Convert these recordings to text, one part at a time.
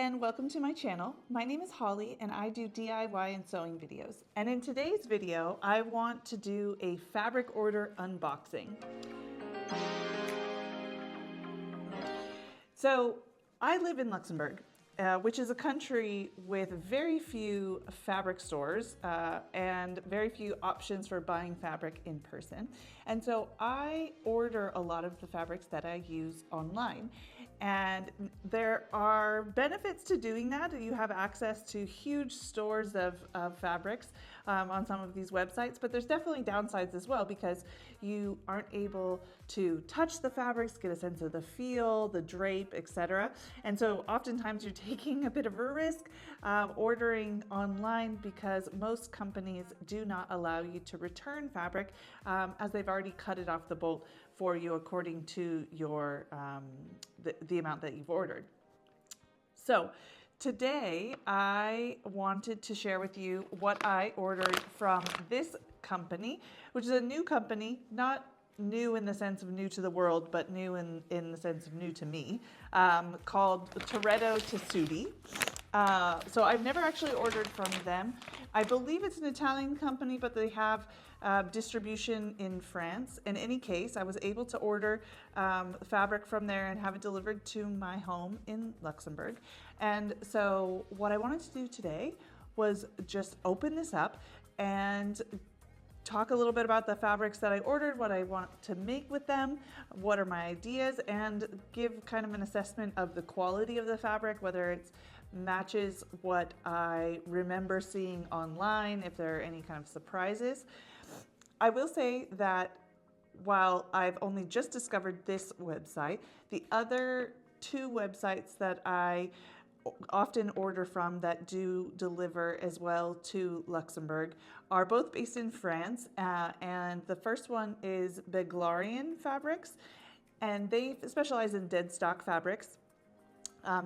and welcome to my channel. My name is Holly and I do DIY and sewing videos. And in today's video, I want to do a fabric order unboxing. So I live in Luxembourg, which is a country with very few fabric stores and very few options for buying fabric in person. And so I order a lot of the fabrics that I use online. And there are benefits to doing that. You have access to huge stores of fabrics on some of these websites, but there's definitely downsides as well because you aren't able to touch the fabrics, get a sense of the feel, the drape, etc. And so oftentimes you're taking a bit of a risk ordering online because most companies do not allow you to return fabric as they've already cut it off the bolt for you according to your the amount that you've ordered. So today I wanted to share with you what I ordered from this company, which is a new company, not new in the sense of new to the world, but new in the sense of new to me, called Toretto Tessuti. So I've never actually ordered from them. I believe it's an Italian company, but they have distribution in France. In any case, I was able to order fabric from there and have it delivered to my home in Luxembourg. And so what I wanted to do today was just open this up and talk a little bit about the fabrics that I ordered, what I want to make with them, what are my ideas, and give kind of an assessment of the quality of the fabric, whether it matches what I remember seeing online, if there are any kind of surprises. I will say that while I've only just discovered this website, the other two websites that I often order from that do deliver as well to Luxembourg are both based in France, and the first one is Beglarian Fabrics, and they specialize in dead stock fabrics.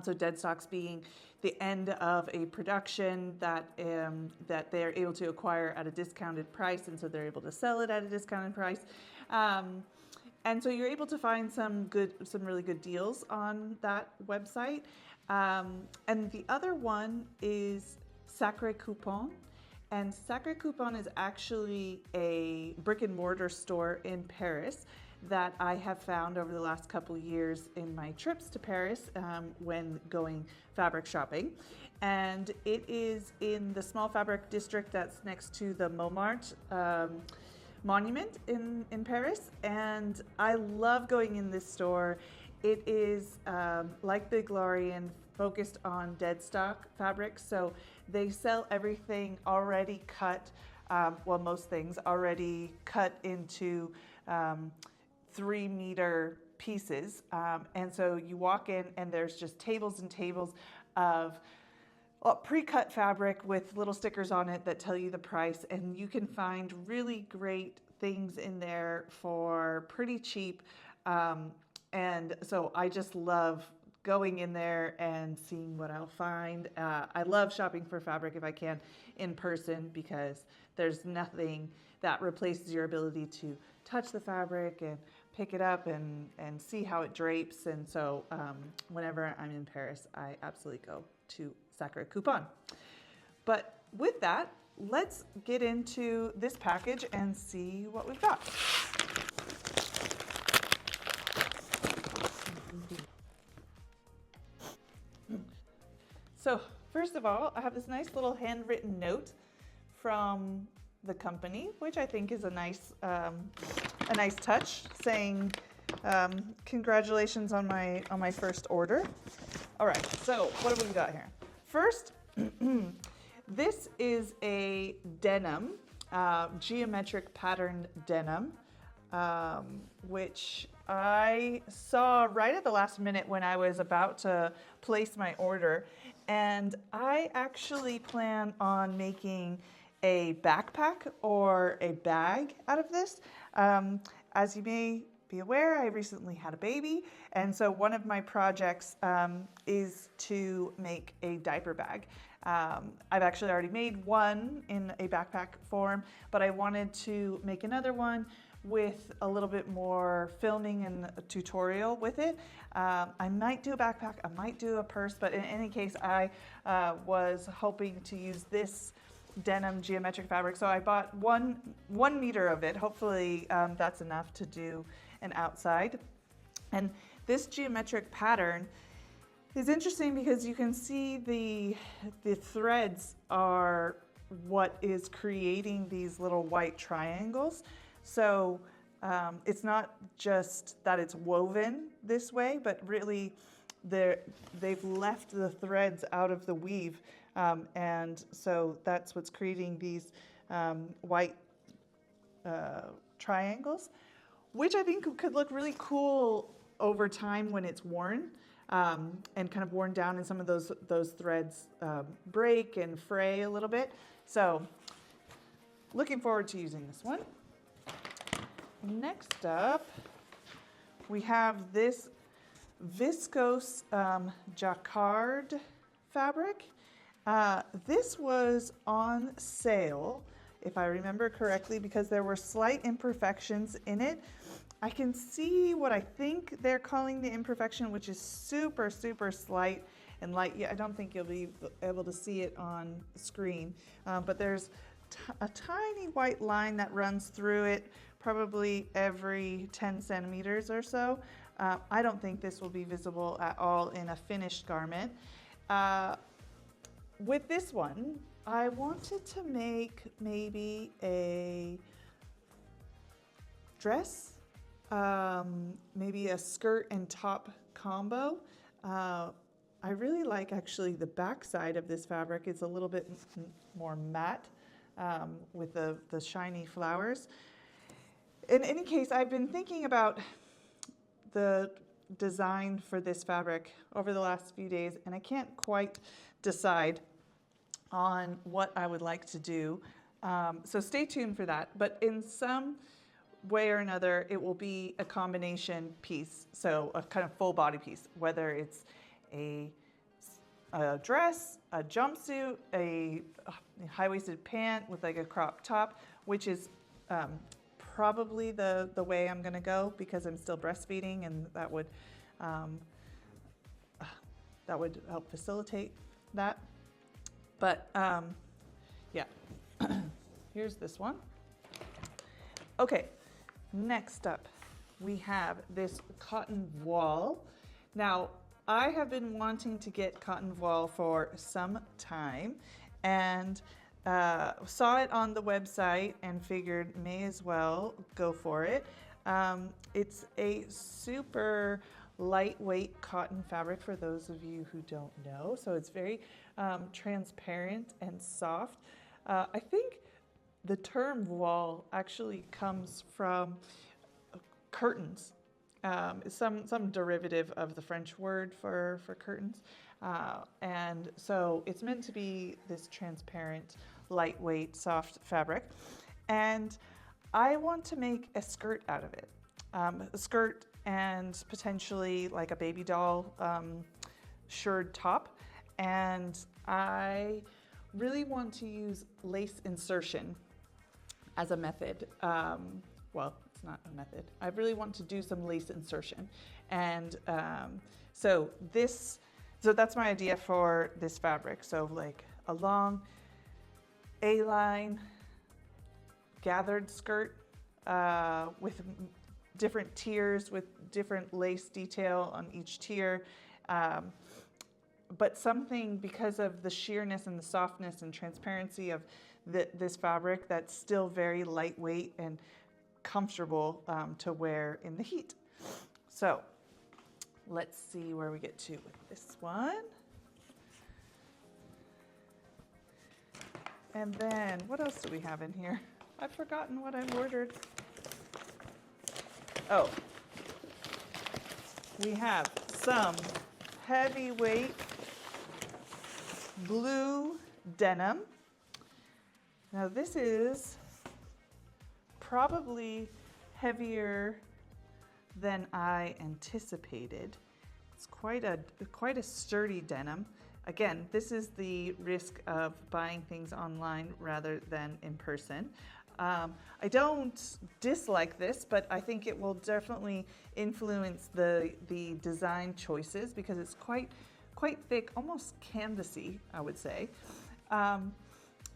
So dead stocks being the end of a production that that they're able to acquire at a discounted price, and so they're able to sell it at a discounted price. And so you're able to find some really good deals on that website. And the other one is Sacré Coupon. And Sacré Coupon is actually a brick and mortar store in Paris that I have found over the last couple years in my trips to Paris when going fabric shopping. And it is in the small fabric district that's next to the Montmartre monument in Paris. And I love going in this store. It is like Beglarian, focused on dead stock fabrics. So they sell everything already cut, well, most things already cut into 3-meter pieces. And so you walk in and there's just tables and tables of pre-cut fabric with little stickers on it that tell you the price. And you can find really great things in there for pretty cheap. And so I just love going in there and seeing what I'll find. I love shopping for fabric if I can in person because there's nothing that replaces your ability to touch the fabric and pick it up and see how it drapes. And so whenever I'm in Paris, I absolutely go to Sacré Coupon. But with that, let's get into this package and see what we've got. So first of all, I have this nice little handwritten note from the company, which I think is a nice touch, saying congratulations on my first order. All right, so what have we got here? First, this is a denim, geometric patterned denim, which I saw right at the last minute when I was about to place my order. And I actually plan on making a backpack or a bag out of this. As you may be aware, I recently had a baby. And so one of my projects is to make a diaper bag. I've actually already made one in a backpack form, but I wanted to make another one with a little bit more filming and a tutorial with it. I might do a backpack, I might do a purse, but in any case, I was hoping to use this denim geometric fabric. So I bought one meter of it. Hopefully that's enough to do an outside. And this geometric pattern is interesting because you can see the threads are what is creating these little white triangles. So it's not just that it's woven this way, but really they've left the threads out of the weave. And so that's what's creating these white triangles, which I think could look really cool over time when it's worn and kind of worn down, and some of those threads break and fray a little bit. So looking forward to using this one. Next up, we have this viscose jacquard fabric. This was on sale, if I remember correctly, because there were slight imperfections in it. I can see what I think they're calling the imperfection, which is super, super slight and light. Yeah, I don't think you'll be able to see it on screen, but there's a tiny white line that runs through it, probably every 10 centimeters or so. I don't think this will be visible at all in a finished garment. With this one, I wanted to make maybe a dress, maybe a skirt and top combo. I really like actually the back side of this fabric. It's a little bit more matte with the shiny flowers. In any case, I've been thinking about the design for this fabric over the last few days, and I can't quite decide on what I would like to do. So stay tuned for that. But in some way or another, it will be a combination piece, so a kind of full body piece, whether it's a dress, a jumpsuit, a high-waisted pant with like a crop top, which is probably the way I'm gonna go, because I'm still breastfeeding, and that would help facilitate that. But yeah, here's this one. Okay, next up, we have this cotton voile. Now, I have been wanting to get cotton voile for some time, and saw it on the website and figured may as well go for it. It's a super lightweight cotton fabric, for those of you who don't know. So it's very transparent and soft. I think the term voile actually comes from curtains. Some derivative of the French word for curtains. And so it's meant to be this transparent, lightweight, soft fabric. And I want to make a skirt out of it. A skirt and potentially like a baby doll shirred top. And I really want to use lace insertion as a method. Well, it's not a method. I really want to do some lace insertion. And so that's my idea for this fabric. So like a long A-line gathered skirt with different tiers with different lace detail on each tier. But something, because of the sheerness and the softness and transparency of this fabric, that's still very lightweight and comfortable to wear in the heat. So let's see where we get to with this one. And then what else do we have in here? I've forgotten what I've ordered. Oh, we have some heavyweight blue denim. Now this is probably heavier than I anticipated. It's quite a sturdy denim. Again, this is the risk of buying things online rather than in person. I don't dislike this, but I think it will definitely influence the design choices because it's quite thick, almost canvasy, I would say.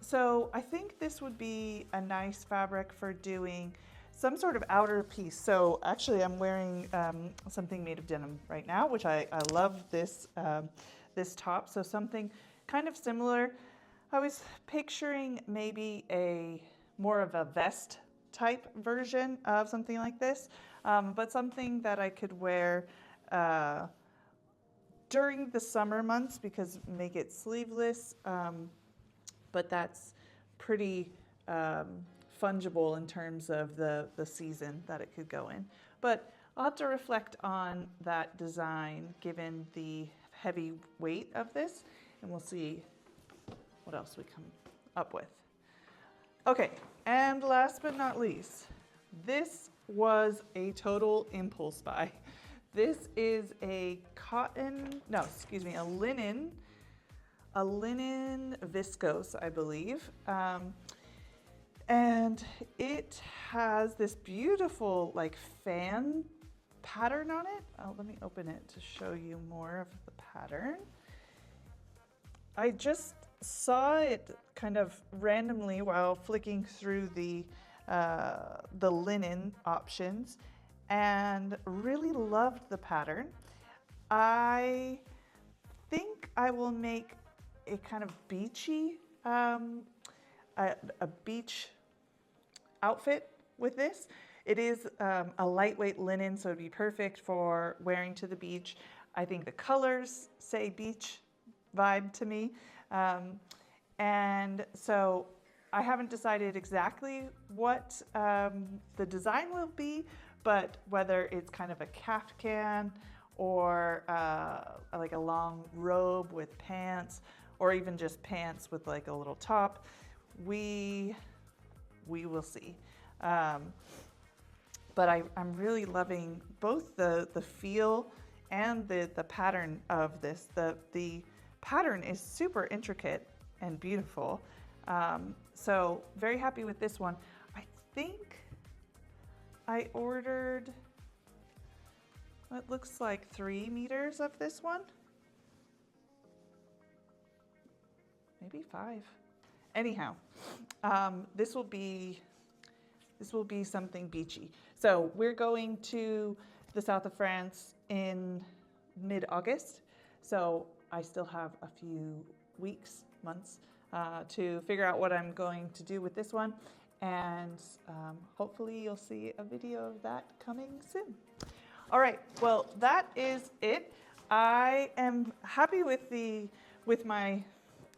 So I think this would be a nice fabric for doing some sort of outer piece. So actually I'm wearing something made of denim right now, which I love this, this top. So something kind of similar. I was picturing maybe more of a vest type version of something like this, but something that I could wear during the summer months because make it sleeveless, but that's pretty fungible in terms of the season that it could go in. But I'll have to reflect on that design given the heavy weight of this, and we'll see what else we come up with. Okay, and last but not least, this was a total impulse buy. This is a linen viscose, I believe. And it has this beautiful like fan pattern on it. Oh, let me open it to show you more of the pattern. I just saw it kind of randomly while flicking through the linen options and really loved the pattern. I think I will make a kind of beachy, a beach outfit with this. It is a lightweight linen, so it'd be perfect for wearing to the beach. I think the colors say beach vibe to me. And so I haven't decided exactly what the design will be, but whether it's kind of a caftan or like a long robe with pants, or even just pants with like a little top, we will see. But I'm really loving both the feel and the pattern of this. The pattern is super intricate and beautiful. So very happy with this one. I think I ordered, it looks like 3 meters of this one. Maybe 5. Anyhow, this will be something beachy. So we're going to the south of France in mid-August. So I still have a few weeks, months to figure out what I'm going to do with this one. And hopefully you'll see a video of that coming soon. All right, well, that is it. I am happy with my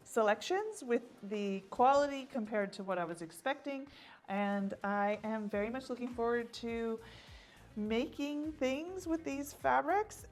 selections, with the quality compared to what I was expecting. And I am very much looking forward to making things with these fabrics.